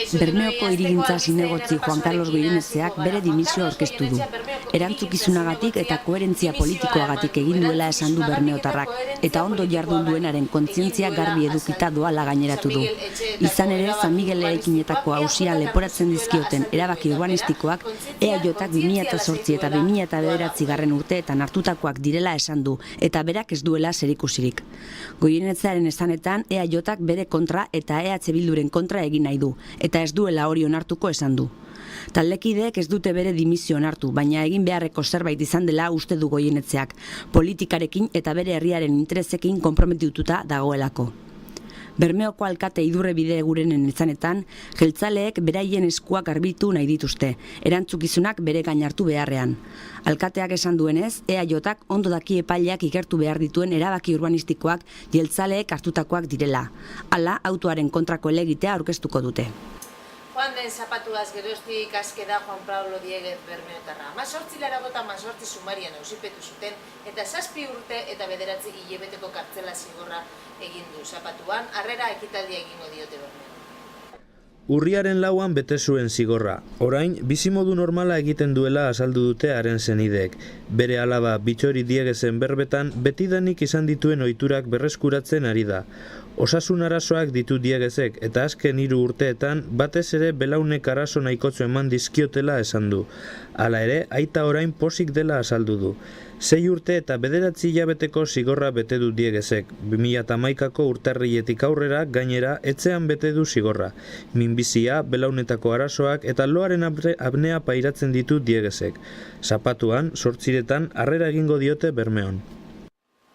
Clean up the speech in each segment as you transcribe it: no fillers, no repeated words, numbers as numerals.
Bermeoko hirigintza zinegotzi Juan Carlos Goirenetxeak bere dimisioa aurkeztu du. Erantzukizunagatik eta koherentzia politikoagatik egin duela esan du bermeotarrak, eta ondo jardun duenaren kontzientzia garbi edukita doala gaineratu du. Izan ere, San Miguel eraikinetako auzia leporatzen dizkioten erabaki urbanistikoak EAJak 2008 eta 2009 urteetan hartutakoak direla esan du, eta berak ez duela zerikusirik. Goirenetxearen esanetan EAJak bere kontra eta EH Bilduren kontra egin nahi du, eta ez duela hori onartuko esan du. Taldekideek ez dute bere dimisio onartu, baina egin beharreko zerbait izan dela uste du Goirenetxeak, politikarekin eta bere herriaren interesekin konprometituta dagoelako. Bermeoko alkate Idurre Bidegurenen esanetan, jeltzaleek beraien eskuak garbitu nahi dituzte, erantzukizunak bere gain hartu beharrean. Alkateak esan duenez, EAJak ondo daki epaileak ikertu behar dituen erabaki urbanistikoak jeltzaleek hartutakoak direla. Hala, autoaren kontrako helegitea aurkeztuko dute. Joan den zapatuaz geroztik aske da Juan Pablo Dieguez bermeotarra. 18 sumarian auzipetu zuten eta 7 urte eta 9 hilabeteko kartzela zigorra egin du zapatuan, harrera ekitaldia egingo diote Bermeon. Urriaren 4an bete zuen zigorra. Orain, bizimodu normala egiten duela azaldu dute haren senideek. Bere alaba Bitxori Dieguezen berbetan betidanik izan dituen ohiturak berreskuratzen ari da. Osasun arazoak ditu Dieguezek eta azken 3 urteetan batez ere belaunek arazo nahikotxo eman dizkiotela esan du. Hala ere, aita orain pozik dela azaldu du. 6 urte eta 9 hilabeteko zigorra bete du Dieguezek. 2011ko urtarriletik aurrera gainera etxean bete du zigorra. Minbizia, belaunetako arazoak eta loaren apnea pairatzen ditu Dieguezek. Zapatuan, 8etan harrera egingo diote Bermeon.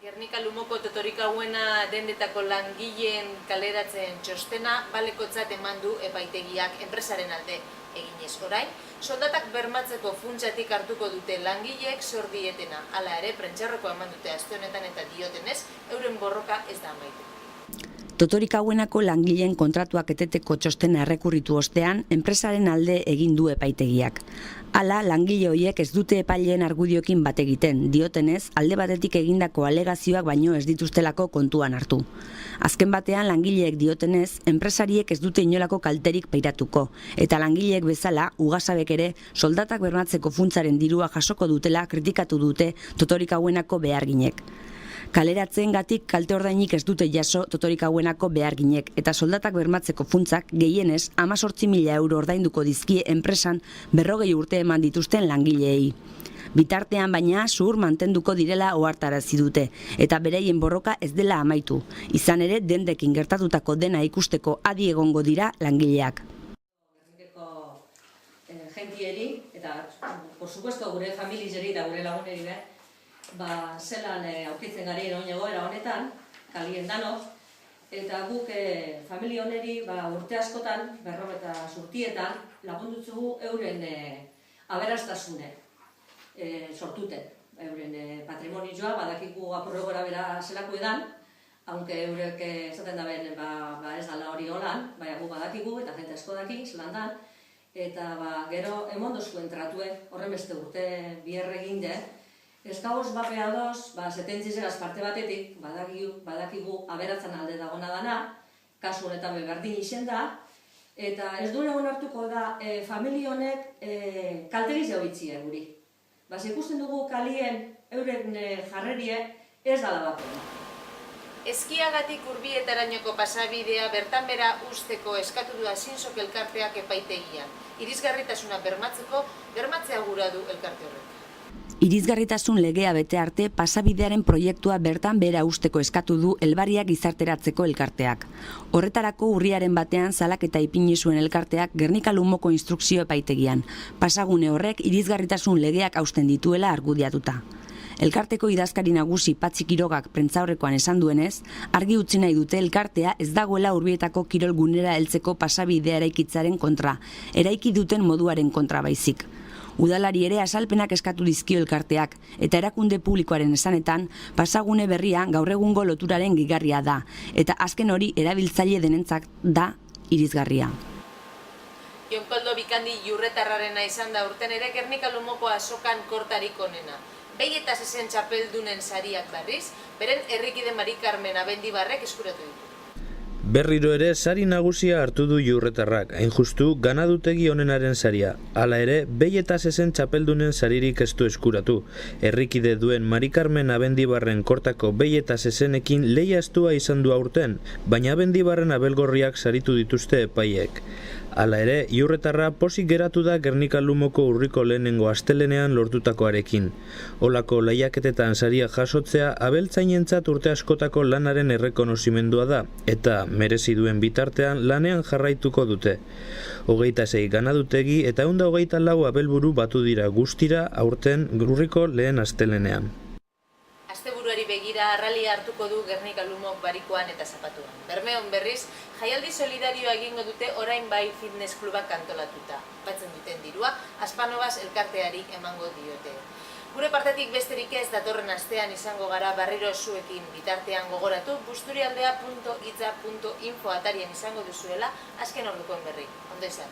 Gernika Lumoko Totorikauena dendetako langileen kaleratzen txostena balekotzat eman du epaitegiak enpresaren alde eginez orain. Soldatak bermatzeko funtsatik hartuko dute langileek zor dietena. Hala ere, prentxarrokoa eman dute aste honetan eta diotenez, euren borroka ez da amaitu. Totorikauenako langileen kontratuak eteteko txostena errekurritu ostean, enpresaren alde egin du epaitegiak. Hala, langile horiek ez dute epaileen argudioekin bat egiten, diotenez, alde batetik egindako alegazioak baino ez dituztelako kontuan hartu. Azken batean, langileek diotenez, enpresariek ez dute inolako kalterik pairatuko, eta langileek bezala, ugasabek ere, soldatak bermatzeko funtsaren dirua jasoko dutela kritikatu dute Totorikauenako beharginek. Kaleratzeengatik kalte ordainik ez dute jaso Totorikauenako beharginek eta soldatak bermatzeko funtsak gehienez 18.000 euro ordainduko dizkie enpresan 40 urte eman dituzten langileei. Bitartean baina zuhur mantenduko direla ohartarazi dute eta bereien borroka ez dela amaitu. Izan ere dendekin gertatutako dena ikusteko adi egongo dira langileak. Gentieri eta por supuesto gure familiari eta gure laguneri zelan aurkitzen gari egoera honetan, kalien danok, eta guk familia honeri urte askotan, 50 urtietan, lagundutzugu euren aberastasune sortuten. Euren patrimonioa, badakigu apurrogora bera zelako edan, aunque eurek esaten da ben ez dala hori holan, baina gu badakigu eta jente asko daki, zelan dan, eta gero emondozkuen tratue, horren beste urte bierre egin ez gauz bapea doz, setentzizegaz parte batetik, badakigu aberatzen alde dagona dana, kasu honetan berdin izen da, eta ez duen egon hartuko da familia honek kalteriz jau itxie guri. Ikusten dugu kalien euren jarrerie ez dala bapea. Eskiagatik Urbietarainoko pasabidea bertan bera usteko eskatu du Azinsok elkarteak epaitegian. Irisgarritasuna bermatzea gura du elkarte horrek. Irisgarritasun legea bete arte pasabidearen proiektua bertan behera usteko eskatu du Elbarriak gizarteratzeko elkarteak. Horretarako urriaren batean salaketa ipini zuen elkarteak Gernika Lumoko instrukzio epaitegian. Pasagune horrek irisgarritasun legeak hausten dituela argudiatuta. Elkarteko idazkari nagusi Patxi Kirogak prentsaurrekoan esan duenez, argi utzi nahi dute elkartea ez dagoela Urbietako kirolgunera heltzeko pasabidea eraikitzaren kontra, eraiki duten moduaren kontra baizik. Udalari ere azalpenak eskatu dizkio elkarteak, eta erakunde publikoaren esanetan, pasagune berria gaur egungo loturaren gigarria da, eta azken hori erabiltzaile denentzat da irisgarria. Jon Koldo Bikandi Jurretarrarena izan da urten ere Gernika Lumoko azokan kortarik onena. Behi eta zezen txapeldunen sariak berriz, beren herrikide Mari Carmen Abendibarrek eskuratu ditu. Berriro ere sari nagusia hartu du Iurretarrak, hain justu ganadutegi honenaren saria. Hala ere, behi eta zezen txapeldunen saririk ez du eskuratu. Herrikide duen Mari Carmen Abendibarren kortako behi eta zezenekin lehia estua izan du aurten, baina Abendibarren abelgorriak saritu dituzte epaiek. Hala ere, Iurretarra pozik geratu da Gernika Lumoko urriko lehenengo astelenean lortutakoarekin. Olako lehiaketetan saria jasotzea abeltzainentzat urte askotako lanaren errekonozimendua da, eta merezi duen bitartean lanean jarraituko dute. 26 ganadutegi eta 124 abelburu batu dira guztira aurten urriko lehen astelenean. Asteburuari begira arralia hartuko du Gernika Lumok barikoan eta zapatuan. Bermeon berriz, jaialdi solidarioa egingo dute orain bai fitness klubak antolatuta. Batzen duten dirua, Aspanovas elkarteari emango diote. Gure partetik besterik ez datorren astean izango gara berriro zuekin bitartean gogoratu busturialdea.itza.info atarian izango duzuela azken ordukoen berri. Ondo izan.